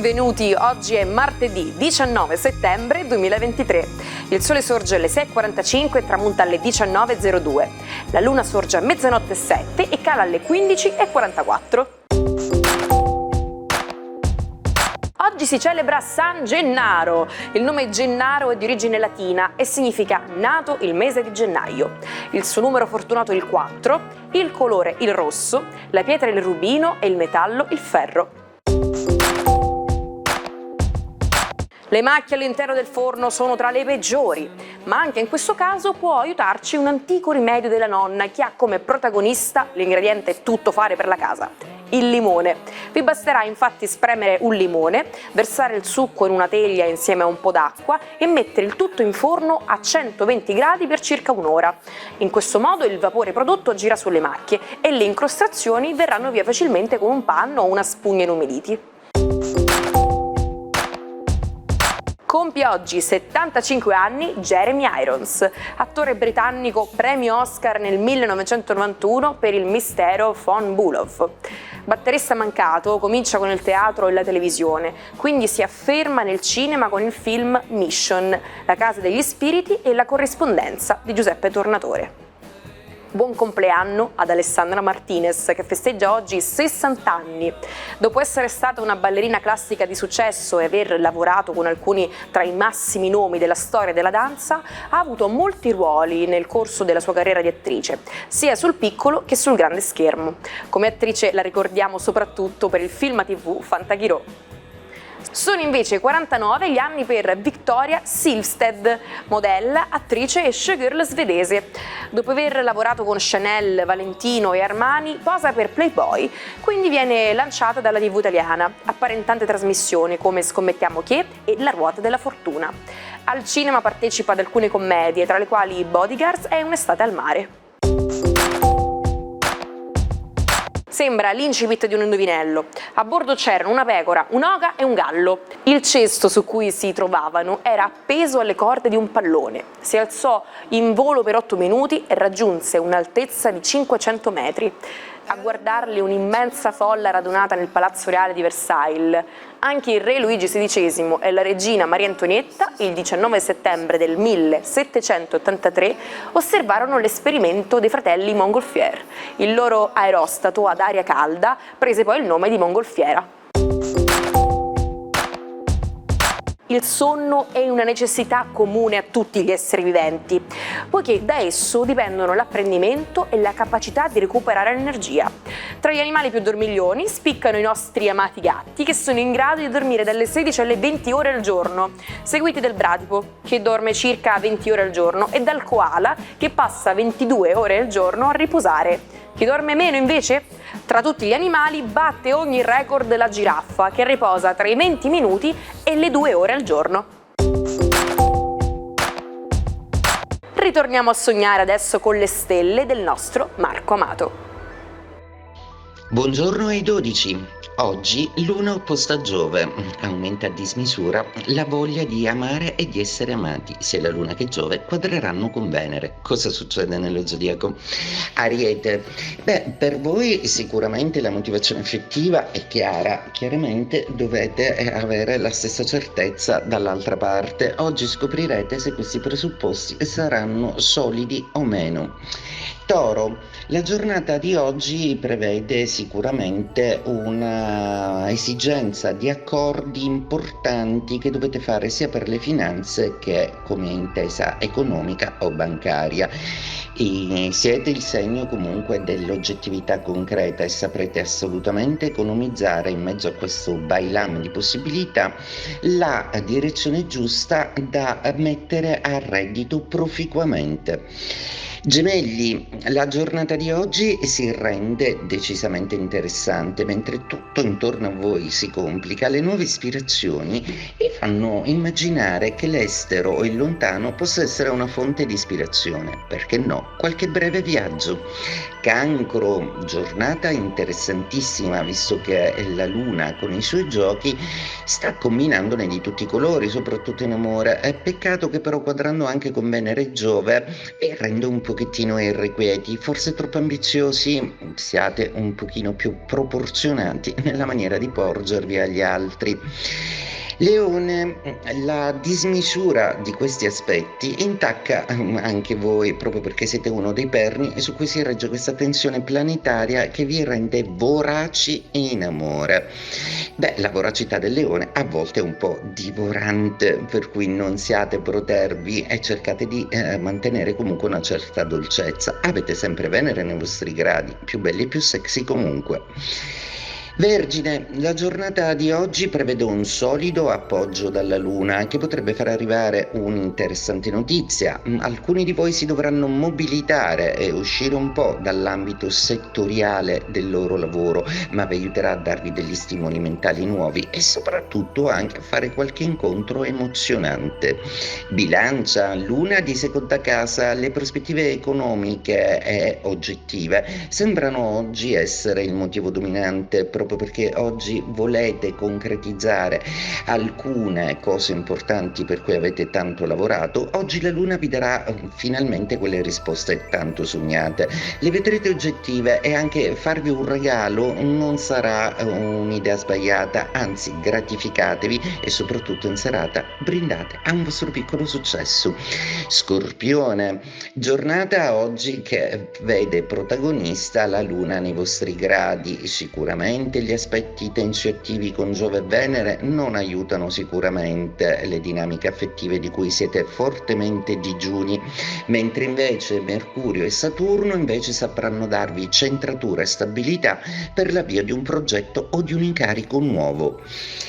benvenuti. Oggi è martedì 19 settembre 2023. Il sole sorge alle 6.45 e tramonta alle 19.02. La luna sorge a mezzanotte e 7 e cala alle 15.44. Oggi si celebra San Gennaro. Il nome Gennaro è di origine latina e significa nato il mese di gennaio. Il suo numero fortunato è il 4, il colore il rosso, la pietra il rubino e il metallo il ferro. Le macchie all'interno del forno sono tra le peggiori, ma anche in questo caso può aiutarci un antico rimedio della nonna che ha come protagonista l'ingrediente tuttofare per la casa, il limone. Vi basterà infatti spremere un limone, versare il succo in una teglia insieme a un po' d'acqua e mettere il tutto in forno a 120 gradi per circa un'ora. In questo modo il vapore prodotto gira sulle macchie e le incrostazioni verranno via facilmente con un panno o una spugna inumiditi. Compie oggi 75 anni Jeremy Irons, attore britannico premio Oscar nel 1991 per Il mistero von Bülow. Batterista mancato, comincia con il teatro e la televisione, quindi si afferma nel cinema con il film Mission, La casa degli spiriti e La corrispondenza di Giuseppe Tornatore. Buon compleanno ad Alessandra Martinez, che festeggia oggi 60 anni. Dopo essere stata una ballerina classica di successo e aver lavorato con alcuni tra i massimi nomi della storia della danza, ha avuto molti ruoli nel corso della sua carriera di attrice, sia sul piccolo che sul grande schermo. Come attrice la ricordiamo soprattutto per il film TV Fantaghirò. Sono invece 49 gli anni per Victoria Silvstedt, modella, attrice e showgirl svedese. Dopo aver lavorato con Chanel, Valentino e Armani, posa per Playboy, quindi viene lanciata dalla TV italiana, appare in tante trasmissioni come Scommettiamo che e La ruota della fortuna. Al cinema partecipa ad alcune commedie, tra le quali Bodyguards e Un'estate al mare. Sembra l'incipit di un indovinello. A bordo c'erano una pecora, un'oca e un gallo. Il cesto su cui si trovavano era appeso alle corde di un pallone. Si alzò in volo per 8 minuti e raggiunse un'altezza di 500 metri. A guardarli un'immensa folla radunata nel Palazzo Reale di Versailles. Anche il re Luigi XVI e la regina Maria Antonietta, il 19 settembre del 1783, osservarono l'esperimento dei fratelli Montgolfier. Il loro aerostato ad aria calda prese poi il nome di Mongolfiera. Il sonno è una necessità comune a tutti gli esseri viventi, poiché da esso dipendono l'apprendimento e la capacità di recuperare l'energia. Tra gli animali più dormiglioni spiccano i nostri amati gatti, che sono in grado di dormire dalle 16 alle 20 ore al giorno, seguiti dal bradipo, che dorme circa 20 ore al giorno, e dal koala, che passa 22 ore al giorno a riposare. Chi dorme meno invece? Tra tutti gli animali batte ogni record la giraffa, che riposa tra i 20 minuti e le 2 ore al giorno. Ritorniamo a sognare adesso con le stelle del nostro Marco Amato. Buongiorno ai 12. Oggi luna opposta a Giove, aumenta a dismisura la voglia di amare e di essere amati. Sia la luna che Giove quadreranno con Venere. Cosa succede nello zodiaco? Ariete. Per voi sicuramente la motivazione affettiva è chiara, chiaramente dovete avere la stessa certezza dall'altra parte. Oggi scoprirete se questi presupposti saranno solidi o meno. Toro, la giornata di oggi prevede sicuramente una esigenza di accordi importanti che dovete fare sia per le finanze che come intesa economica o bancaria. E siete il segno comunque dell'oggettività concreta e saprete assolutamente economizzare in mezzo a questo bailam di possibilità la direzione giusta da mettere a reddito proficuamente. Gemelli, la giornata di oggi si rende decisamente interessante, mentre tutto intorno a voi si complica. Le nuove ispirazioni vi fanno immaginare che l'estero o il lontano possa essere una fonte di ispirazione, perché no, qualche breve viaggio. Cancro, giornata interessantissima, visto che la luna con i suoi giochi sta combinandone di tutti i colori, soprattutto in amore. È peccato che però quadrando anche con Venere e Giove vi rende un pochettino irrequieti, forse troppo ambiziosi, siate un pochino più proporzionati nella maniera di porgervi agli altri. Leone, la dismisura di questi aspetti intacca anche voi, proprio perché siete uno dei perni su cui si regge questa tensione planetaria che vi rende voraci in amore. Beh, la voracità del leone a volte è un po' divorante, per cui non siate protervi e cercate di mantenere comunque una certa dolcezza. Avete sempre Venere nei vostri gradi, più belli e più sexy comunque. Vergine, la giornata di oggi prevede un solido appoggio dalla Luna che potrebbe far arrivare un'interessante notizia. Alcuni di voi si dovranno mobilitare e uscire un po' dall'ambito settoriale del loro lavoro, ma vi aiuterà a darvi degli stimoli mentali nuovi e soprattutto anche a fare qualche incontro emozionante. Bilancia, Luna di seconda casa, le prospettive economiche e oggettive sembrano oggi essere il motivo dominante, proprio perché oggi volete concretizzare alcune cose importanti per cui avete tanto lavorato. Oggi la Luna vi darà finalmente quelle risposte tanto sognate. Le vedrete oggettive e anche farvi un regalo non sarà un'idea sbagliata, anzi gratificatevi e soprattutto in serata brindate a un vostro piccolo successo. Scorpione, giornata oggi che vede protagonista la Luna nei vostri gradi. Sicuramente gli aspetti tensioattivi con Giove e Venere non aiutano sicuramente le dinamiche affettive di cui siete fortemente digiuni, mentre invece Mercurio e Saturno invece sapranno darvi centratura e stabilità per l'avvio di un progetto o di un incarico nuovo.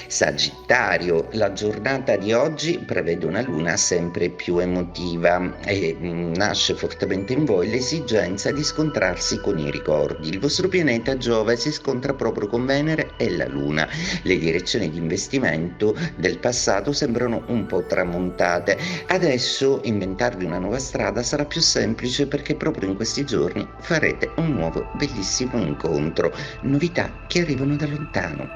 Sagittario, la giornata di oggi prevede una Luna sempre più emotiva e nasce fortemente in voi l'esigenza di scontrarsi con i ricordi. Il vostro pianeta Giove si scontra proprio con Venere e la Luna. Le direzioni di investimento del passato sembrano un po' tramontate. Adesso inventarvi una nuova strada sarà più semplice perché proprio in questi giorni farete un nuovo bellissimo incontro. Novità che arrivano da lontano.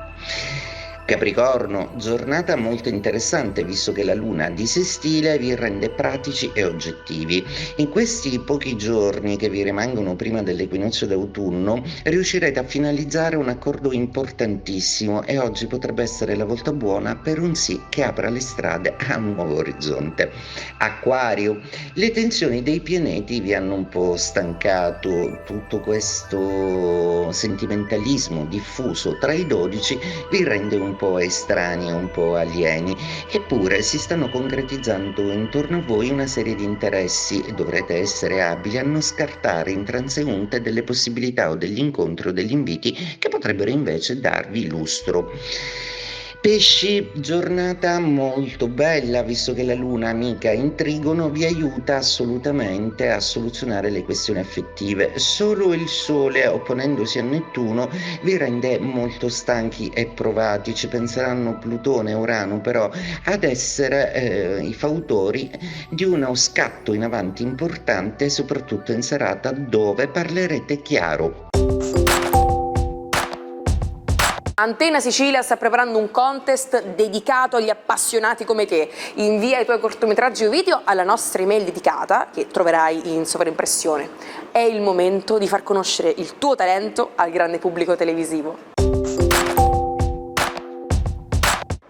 Capricorno, giornata molto interessante visto che la Luna di sestile vi rende pratici e oggettivi. In questi pochi giorni che vi rimangono prima dell'equinozio d'autunno riuscirete a finalizzare un accordo importantissimo e oggi potrebbe essere la volta buona per un sì che apra le strade a un nuovo orizzonte. Acquario, le tensioni dei pianeti vi hanno un po' stancato, tutto questo sentimentalismo diffuso tra i 12 vi rende un po' estranei, un po' alieni, eppure si stanno concretizzando intorno a voi una serie di interessi e dovrete essere abili a non scartare in transeunte delle possibilità o degli incontri o degli inviti che potrebbero invece darvi lustro. Pesci, giornata molto bella visto che la Luna amica in trigono vi aiuta assolutamente a soluzionare le questioni affettive. Solo il Sole opponendosi a Nettuno vi rende molto stanchi e provati. Ci penseranno Plutone e Urano però ad essere i fautori di uno scatto in avanti importante, soprattutto in serata dove parlerete chiaro. Antena Sicilia sta preparando un contest dedicato agli appassionati come te. Invia i tuoi cortometraggi o video alla nostra email dedicata, che troverai in sovraimpressione. È il momento di far conoscere il tuo talento al grande pubblico televisivo.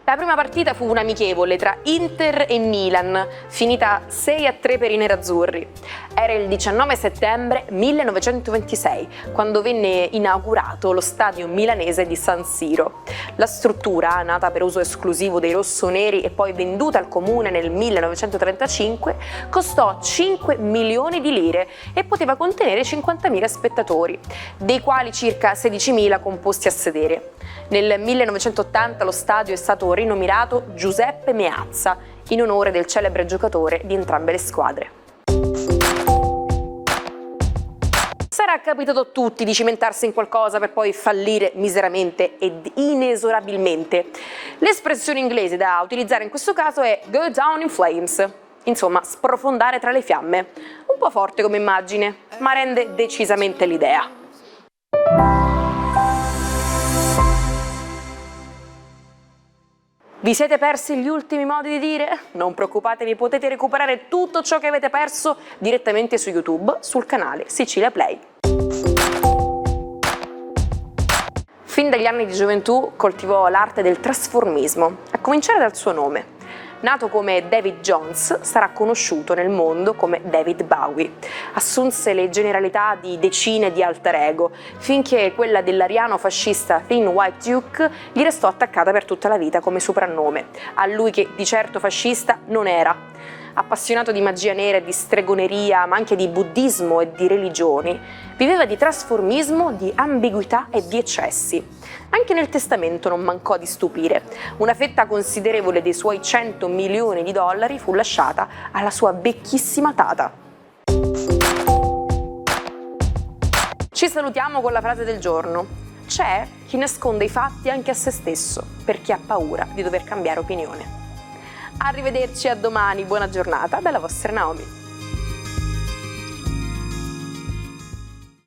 La prima partita fu un amichevole tra Inter e Milan, finita 6-3 per i nerazzurri. Era il 19 settembre 1926, quando venne inaugurato lo stadio milanese di San Siro. La struttura, nata per uso esclusivo dei rossoneri e poi venduta al comune nel 1935, costò 5 milioni di lire e poteva contenere 50.000 spettatori, dei quali circa 16.000 composti a sedere. Nel 1980 lo stadio è stato rinominato Giuseppe Meazza, in onore del celebre giocatore di entrambe le squadre. Sarà capitato a tutti di cimentarsi in qualcosa per poi fallire miseramente ed inesorabilmente. L'espressione inglese da utilizzare in questo caso è go down in flames, insomma sprofondare tra le fiamme. Un po' forte come immagine, ma rende decisamente l'idea. Vi siete persi gli ultimi modi di dire? Non preoccupatevi, potete recuperare tutto ciò che avete perso direttamente su YouTube, sul canale Sicilia Play. Fin dagli anni di gioventù coltivò l'arte del trasformismo, a cominciare dal suo nome. Nato come David Jones, sarà conosciuto nel mondo come David Bowie. Assunse le generalità di decine di alter ego, finché quella dell'ariano fascista Thin White Duke gli restò attaccata per tutta la vita come soprannome, a lui che di certo fascista non era. Appassionato di magia nera e di stregoneria, ma anche di buddismo e di religioni, viveva di trasformismo, di ambiguità e di eccessi. Anche nel testamento non mancò di stupire. Una fetta considerevole dei suoi 100 milioni di dollari fu lasciata alla sua vecchissima tata. Ci salutiamo con la frase del giorno. C'è chi nasconde i fatti anche a se stesso, perché ha paura di dover cambiare opinione. Arrivederci, a domani, buona giornata dalla vostra Naomi.